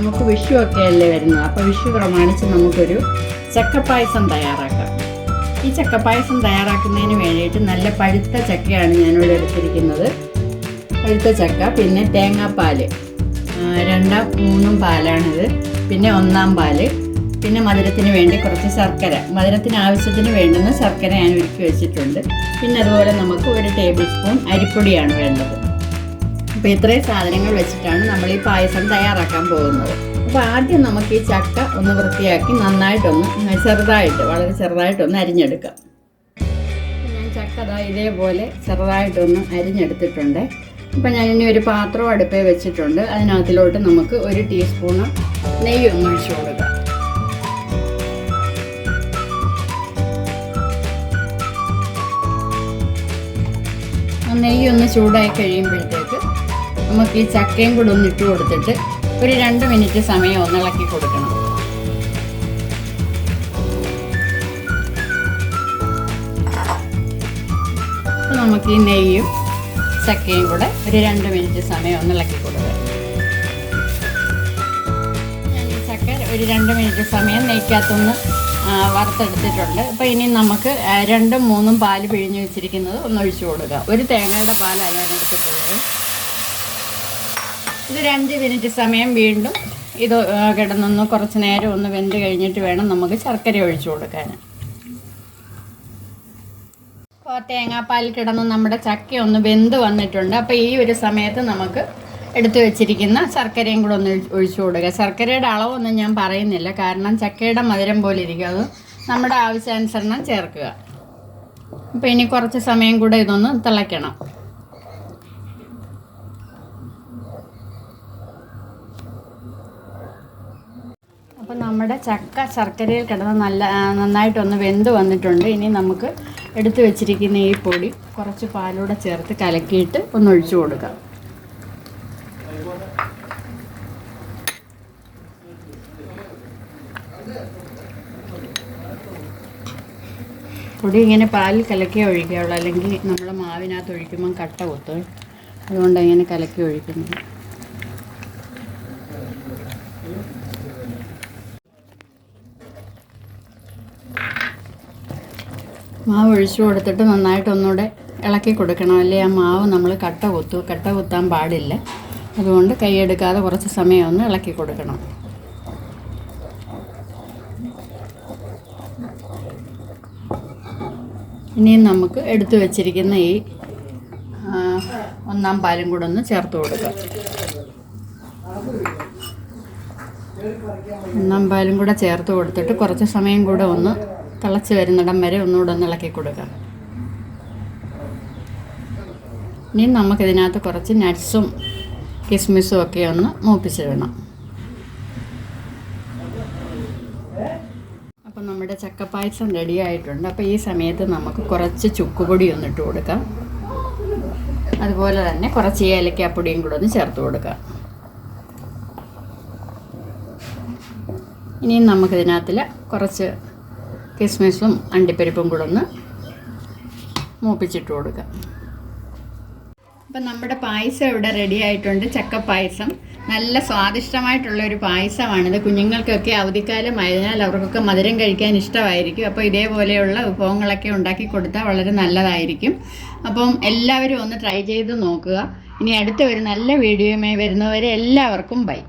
നമുക്ക് വിഷു ഒക്കെ അല്ലേ വരുന്നത്. അപ്പോൾ വിഷു പ്രമാണിച്ച് നമുക്കൊരു ചക്കപ്പായസം തയ്യാറാക്കാം. ഈ ചക്കപ്പായസം തയ്യാറാക്കുന്നതിന് വേണ്ടിയിട്ട് നല്ല പഴുത്ത ചക്കയാണ് ഞാനിവിടെ എടുത്തിരിക്കുന്നത്. പഴുത്ത ചക്ക, പിന്നെ തേങ്ങാപ്പാൽ 2 3 പാലാണിത്, പിന്നെ 1 പാല്, പിന്നെ മധുരത്തിന് വേണ്ടി കുറച്ച് ശർക്കര, മധുരത്തിന് ആവശ്യത്തിന് വേണ്ടുന്ന ശർക്കര ഞാൻ ഒരുക്കി വെച്ചിട്ടുണ്ട്. പിന്നെ അതുപോലെ നമുക്ക് 1 ടേബിൾ സ്പൂൺ അരിപ്പൊടിയാണ് വേണ്ടത്. അപ്പോൾ ഇത്രയും സാധനങ്ങൾ വെച്ചിട്ടാണ് നമ്മൾ ഈ പായസം തയ്യാറാക്കാൻ പോകുന്നത്. അപ്പോൾ ആദ്യം നമുക്ക് ഈ ചക്ക ഒന്ന് വൃത്തിയാക്കി നന്നായിട്ടൊന്ന് വളരെ ചെറുതായിട്ടൊന്ന് അരിഞ്ഞെടുക്കാം. ഞാൻ ചക്ക ഇതേപോലെ ചെറുതായിട്ടൊന്ന് അരിഞ്ഞെടുത്തിട്ടുണ്ട്. അപ്പോൾ ഞാൻ ഇനി ഒരു പാത്രം അടുപ്പിൽ വെച്ചിട്ടുണ്ട്. അതിനകത്തിലോട്ട് നമുക്ക് 1 ടീസ്പൂണ് നെയ്യ് ഒന്ന് ഒഴിച്ചു കൊടുക്കാം. നെയ്യ് ഒന്ന് ചൂടായി കഴിയുമ്പോഴത്തേക്ക് നമുക്ക് ഈ ചക്കയും കൂടെ ഒന്ന് ഇട്ട് കൊടുത്തിട്ട് ഒരു 2 മിനിറ്റ് സമയം ഒന്ന് ഇളക്കി കൊടുക്കണം. അപ്പോൾ നമുക്ക് ഈ നെയ്യും ചക്കയും കൂടെ ഒരു 2 മിനിറ്റ് സമയം ഒന്ന് ഇളക്കി കൊടുക്കാം. ഞാൻ ഈ ചക്ക ഒരു 2 മിനിറ്റ് സമയം നെയ്ക്കകത്തൊന്ന് വറുത്തെടുത്തിട്ടുണ്ട്. അപ്പോൾ ഇനി നമുക്ക് 2 3 പാല് പിഴിഞ്ഞ് വെച്ചിരിക്കുന്നത് ഒന്ന് ഒഴിച്ചു കൊടുക്കാം. 1 തേങ്ങയുടെ പാലാണ് ഞാൻ എടുത്തിട്ടുള്ളത്. ഇതൊരു 5 മിനിറ്റ് സമയം വീണ്ടും ഇത് കിടന്നൊന്ന് കുറച്ച് നേരം ഒന്ന് വെന്ത് കഴിഞ്ഞിട്ട് വേണം നമുക്ക് ശർക്കര ഒഴിച്ചു കൊടുക്കാൻ. അപ്പോൾ തേങ്ങാപ്പാൽ കിടന്ന് നമ്മുടെ ചക്ക ഒന്ന് വെന്ത് വന്നിട്ടുണ്ട്. അപ്പോൾ ഈ ഒരു സമയത്ത് നമുക്ക് എടുത്തു വെച്ചിരിക്കുന്ന ശർക്കരയും കൂടെ ഒന്ന് ഒഴിച്ചു കൊടുക്കുക. ശർക്കരയുടെ അളവൊന്നും ഞാൻ പറയുന്നില്ല, കാരണം ചക്കയുടെ മധുരം പോലെ ഇരിക്കും. അത് നമ്മുടെ ആവശ്യാനുസരണം ചേർക്കുക. അപ്പോൾ ഇനി കുറച്ച് സമയം കൂടെ ഇതൊന്ന് തിളയ്ക്കണം. അപ്പോൾ നമ്മുടെ ചക്ക ശർക്കരയിൽ കിടന്ന് നന്നായിട്ടൊന്ന് വെന്ത് വന്നിട്ടുണ്ട്. ഇനി നമുക്ക് എടുത്തു വെച്ചിരിക്കുന്ന ഈ പൊടി കുറച്ച് പാലൂടെ ചേർത്ത് കലക്കിയിട്ട് ഒന്ന് ഒഴിച്ചു കൊടുക്കാം. പൊടി ഇങ്ങനെ പാലിൽ കലക്കി ഒഴിക്കാവുള്ളൂ, അല്ലെങ്കിൽ നമ്മൾ മാവിനകത്ത് ഒഴിക്കുമ്പം കട്ട കുത്തും. അതുകൊണ്ടാണ് ഇങ്ങനെ കലക്കി ഒഴിക്കുന്നത്. മാവ് ഒഴിച്ചു കൊടുത്തിട്ട് നന്നായിട്ട് ഒന്നുകൂടെ ഇളക്കി കൊടുക്കണം, അല്ലേ ആ മാവ് നമ്മൾ കട്ട കുത്താൻ പാടില്ല. അതുകൊണ്ട് കൈയെടുക്കാതെ കുറച്ച് സമയം ഒന്ന് ഇളക്കി കൊടുക്കണം. ഇനിയും നമുക്ക് എടുത്തു വെച്ചിരിക്കുന്ന ഈ 1 പാലും കൂടെ ഒന്ന് ചേർത്ത് കൊടുക്കാം. 1 പാലും കൂടെ ചേർത്ത് കൊടുത്തിട്ട് കുറച്ച് സമയം കൂടെ ഒന്ന് തിളച്ച് വരുന്നിടം വരെ ഒന്നുകൂടെ ഒന്ന് ഇളക്കി കൊടുക്കാം. ഇനി നമുക്കിതിനകത്ത് കുറച്ച് നട്ട്സും കിസ്മിസും ഒക്കെ ഒന്ന് മൂപ്പിച്ചിടണം. അപ്പോൾ നമ്മുടെ ചക്കപ്പായസം റെഡി ആയിട്ടുണ്ട്. അപ്പോൾ ഈ സമയത്ത് നമുക്ക് കുറച്ച് ചുക്കുപൊടി ഒന്ന് ഇട്ട് കൊടുക്കാം. അതുപോലെ തന്നെ കുറച്ച് ഏലക്കാപ്പൊടിയും കൂടെ ഒന്ന് ചേർത്ത് കൊടുക്കാം. ഇനിയും നമുക്കിതിനകത്തിൽ കുറച്ച് കിസ്മിസും അണ്ടിപ്പരിപ്പും കൂടെ ഒന്ന് മൂപ്പിച്ചിട്ട് കൊടുക്കാം. അപ്പം നമ്മുടെ പായസം ഇവിടെ റെഡി ആയിട്ടുണ്ട്. ചക്കപ്പായസം നല്ല സ്വാദിഷ്ടമായിട്ടുള്ളൊരു പായസമാണിത്. കുഞ്ഞുങ്ങൾക്കൊക്കെ അവധിക്കാലം ആയതിനാൽ അവർക്കൊക്കെ മധുരം കഴിക്കാൻ ഇഷ്ടമായിരിക്കും. അപ്പോൾ ഇതേപോലെയുള്ള വിഭവങ്ങളൊക്കെ ഉണ്ടാക്കി കൊടുത്താൽ വളരെ നല്ലതായിരിക്കും. അപ്പം എല്ലാവരും ഒന്ന് ട്രൈ ചെയ്ത് നോക്കുക. ഇനി അടുത്ത ഒരു നല്ല വീഡിയോയുമായി വരുന്നവരെ എല്ലാവർക്കും ബൈ.